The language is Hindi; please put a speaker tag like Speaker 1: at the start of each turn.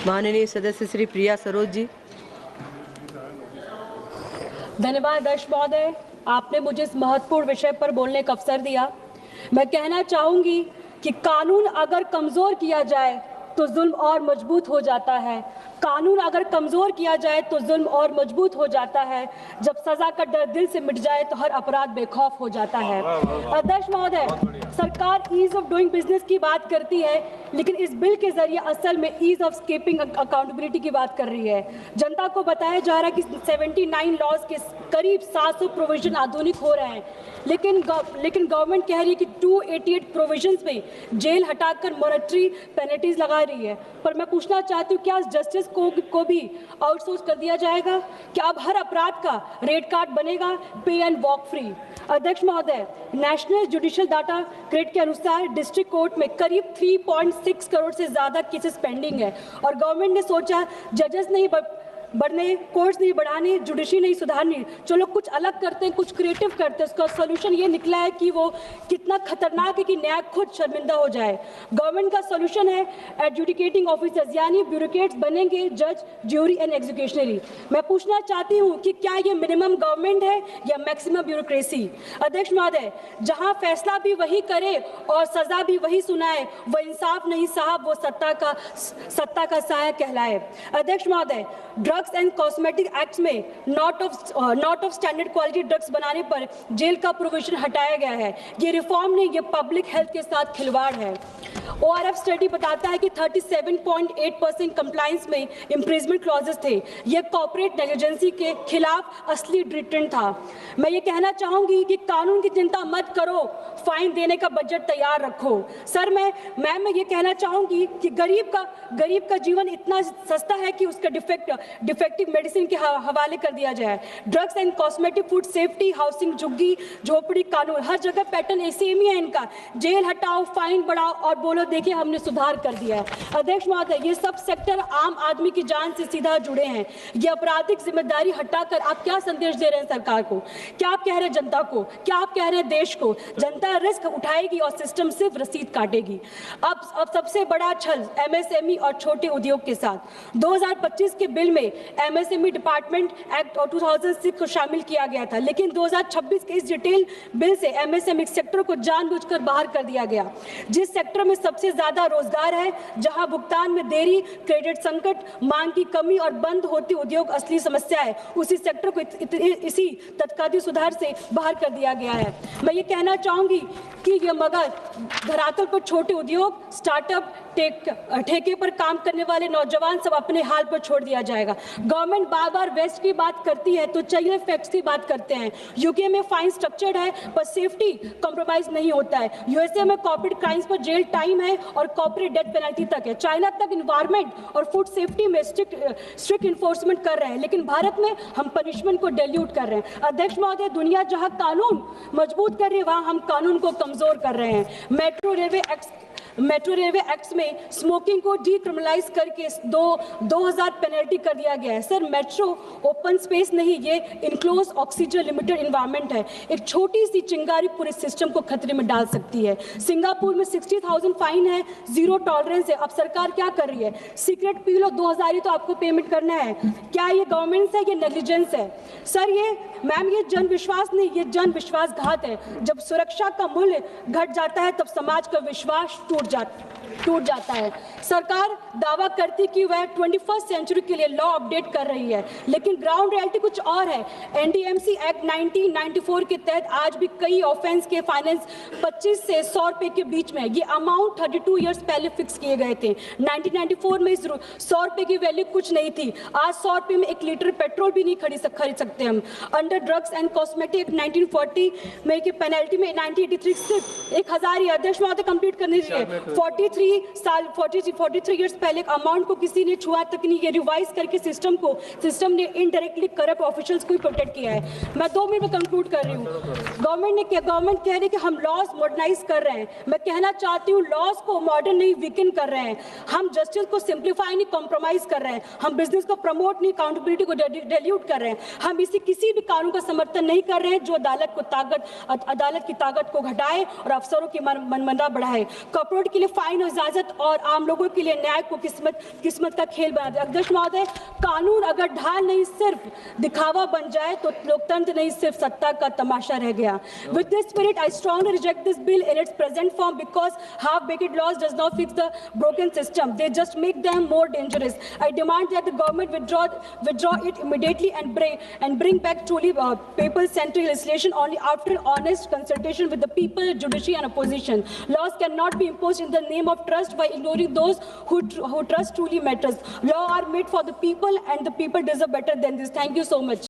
Speaker 1: माननीय सदस्य श्री प्रिया सरोज जी।
Speaker 2: धन्यवाद अध्यक्ष महोदय, आपने मुझे इस महत्वपूर्ण विषय पर बोलने का अवसर दिया। मैं कहना चाहूंगी कि कानून अगर कमजोर किया जाए तो जुल्म और मजबूत हो जाता है। कानून अगर कमजोर किया जाए तो जुल्म और मजबूत हो जाता है। जब सजा का डर दिल से मिट जाए तो हर अपराध बेखौफ हो जाता है। अध्यक्ष महोदय, सरकार ईज ऑफ डूइंग बिजनेस की बात करती है, लेकिन इस बिल के जरिए असल में ईज ऑफ स्केपिंग अकाउंटेबिलिटी की बात कर रही है। जनता को बताया जा रहा है कि 79 लॉज के करीब 700 प्रोविजन आधुनिक हो रहे हैं, लेकिन गवर्नमेंट कह रही है कि 288 प्रोविजंस में जेल हटाकर मॉनेटरी पेनल्टीज लगा रही है। पर मैं पूछना चाहती हूँ, क्या जस्टिस को भी आउटसोर्स कर दिया जाएगा? क्या अब हर अपराध का रेड कार्ड बनेगा, पे एंड वॉक फ्री? अध्यक्ष महोदय, नेशनल जुडिशियल डाटा ग्रेड के अनुसार डिस्ट्रिक्ट कोर्ट में करीब 3.6 करोड़ से ज्यादा केसेस पेंडिंग है और गवर्नमेंट ने सोचा जजेस नहीं बढ़ने, कोर्ट्स नहीं बढ़ाने, जुडिशरी नहीं सुधारनी, चलो कुछ अलग करते हैं, कुछ क्रिएटिव करते हैं। उसका सोल्यूशन ये निकला है कि वो कितना खतरनाक है कि न्याय खुद शर्मिंदा हो जाए। गवर्नमेंट का सोल्यूशन है एडजुडिकेटिंग ऑफिसर्स, यानी ब्यूरोक्रेट्स बनेंगे जज, ज्यूरी एंड एग्जीक्यूशनरी। मैं पूछना चाहती हूँ कि क्या ये मिनिमम गवर्नमेंट है या मैक्सिमम ब्यूरोक्रेसी? अध्यक्ष महोदय, जहाँ फैसला भी वही करे और सजा भी वही सुनाए, वो इंसाफ नहीं साहब, वो सत्ता का साया कहलाए। अध्यक्ष महोदय, ड्रग्स एंड कॉस्मेटिक एक्ट में not of standard quality drugs बनाने पर जेल का प्रोविजन हटाया गया है। ये रिफॉर्म नहीं, ये पब्लिक हेल्थ के साथ खिलवाड़ है। ORF स्टडी बताता है कि 37.8% कंप्लायंस में इम्प्रिजमेंट क्लॉजेस थे। ये कॉर्पोरेट नेग्लिजेंसी के खिलाफ असली ट्रीटमेंट था। मैं ये कहना चाहूंगी कि कानून की चिंता मत करो, फाइन देने का बजट तैयार रखो। सर, मैं ये कहना चाहूंगी कि गरीब का जीवन इतना सस्ता है कि उसका डिफेक्टिव मेडिसिन के हवाले कर दिया जाए। Drugs and cosmetic, food safety, housing, झुग्गी झोपड़ी कानून, हर जगह पैटर्न सेम ही है इनका। जेल हटाओ, फाइन बढ़ाओ और बोलो देखिए हमने सुधार कर दिया है। अध्यक्ष महोदय, ये सब सेक्टर आम आदमी की जान से सीधा जुड़े हैं। ये आपराधिक जिम्मेदारी हटाकर आप क्या संदेश दे रहे हैं सरकार को? क्या आप कह रहे हैं जनता को? क्या आप कह रहे हैं देश को? जनता रिस्क उठाएगी और सिस्टम सिर्फ रसीद काटेगी। अब सबसे बड़ा छल MSME और छोटे उद्योग के साथ 2025 के बिल में MSME डिपार्टमेंट एक्ट 2006 को शामिल किया गया था, लेकिन 2026 के इस डिटेल बिल से MSME सेक्टर को जानबूझकर बाहर कर दिया गया। जिस सेक्टर में सबसे ज्यादा रोजगार है, जहां भुगतान में देरी, क्रेडिट संकट, मांग की कमी और बंद होती उद्योग असली समस्या है, उसी सेक्टर को इसी तत्कालीन सुधार से बाहर कर दिया गया है। मैं ये कहना चाहूंगी कि ये मगर धरातल पर छोटे उद्योग, स्टार्टअप, ठेके पर काम करने वाले नौजवान सब अपने हाल पर छोड़ दिया जाएगा। गवर्नमेंट बार बार वेस्ट की बात करती है तो चलिए फैक्ट्स की बात करते हैं। यूके में फाइन स्ट्रक्चर्ड है पर सेफ्टी कॉम्प्रोमाइज नहीं होता है। USA में कॉर्पोरेट क्राइम्स पर जेल टाइम है और कॉर्पोरेट डेथ पेनल्टी तक है। चाइना तक इन्वायरमेंट और फूड सेफ्टी में स्ट्रिक्ट इन्फोर्समेंट कर रहे हैं, लेकिन भारत में हम पनिशमेंट को डिल्यूट कर रहे हैं। अध्यक्ष महोदय, दुनिया जहां कानून मजबूत कर रही है वहां हम कानून को कमजोर कर रहे हैं। मेट्रो रेलवे एक्ट में स्मोकिंग को डीक्रिमिनलाइज करके 2000 पेनल्टी कर दिया गया है। सर, मेट्रो ओपन स्पेस नहीं, ये इनक्लोज ऑक्सीजन लिमिटेड इन्वायरमेंट है। एक छोटी सी चिंगारी पूरे सिस्टम को खतरे में डाल सकती है। सिंगापुर में 60,000 फाइन है, जीरो टॉलरेंस है। अब सरकार क्या कर रही है? सिगरेट पी लो 2000 ही तो आपको पेमेंट करना है। क्या ये गवर्नमेंट है, ये नेग्लिजेंस है? सर, ये जन विश्वास नहीं, ये जन विश्वासघात है। जब सुरक्षा का मूल्य घट जाता है तब समाज का विश्वास टूट जाता है। सरकार दावा करती कि वह 21st सेंचुरी के लिए लॉ अपडेट कर रही है, लेकिन ग्राउंड रियलिटी कुछ और है। NDMC एक्ट 1994 के तहत आज भी कई ऑफेंस के फाइनेंस 25 से 100 रुपए के बीच में है। ये अमाउंट 32 इयर्स पहले फिक्स किए गए थे। 1994 में 100 रुपए की वैल्यू कुछ नहीं थी। आज 100 रुपए में 1 लीटर पेट्रोल भी नहीं खरीद सकते हम। अंडर ड्रग्स एंड कॉस्मेटिक 1940 में की पेनल्टी में 1983 सिर्फ 1000 ही। अध्यक्ष महोदय, कंप्लीट करने दीजिए। 43 इयर्स पहले अमाउंट को किसी ने छुआ तक नहीं। ये रिवाइज करके सिस्टम ने इनडायरेक्टली करप्ट ऑफिशियल्स को प्रोटेक्ट किया है। मैं 2 मिनट में कंक्लूड कर रही हूँ। गवर्नमेंट कह रही है कि हम लॉज मॉडर्नाइज कर रहे हैं। मैं कहना चाहती हूँ लॉज को मॉडर्न नहीं वीकन कर रहे हैं। हम जस्टिस को सिंप्लीफाई नहीं कॉम्प्रोमाइज कर रहे हैं। हम बिजनेस को प्रमोट नहीं अकाउंटेबिलिटी को डिल्यूट कर रहे हैं। हम किसी भी कानून का समर्थन नहीं कर रहे हैं जो अदालत की ताकत को घटाए और अफसरों की मनमाना बढ़ाए। कॉर्पोरेट कोर्ट के लिए फाइन और इजाजत और आम लोगों के लिए न्याय को किस्मत का खेल बना दिया। अध्यक्ष महोदय, कानून अगर ढाल नहीं सिर्फ दिखावा बन जाए तो लोकतंत्र नहीं सिर्फ सत्ता का तमाशा रह गया। With this spirit, I strongly reject this bill in its present form because half-baked laws does not fix the broken system. They just make them more dangerous. I demand that the government withdraw it immediately and bring back truly people-centric legislation only after honest consultation with the people, judiciary, and opposition. Laws cannot be imposed in the name of trust by ignoring those who trust truly matters. Laws are made for the people, and the people deserve better than this. Thank you so much.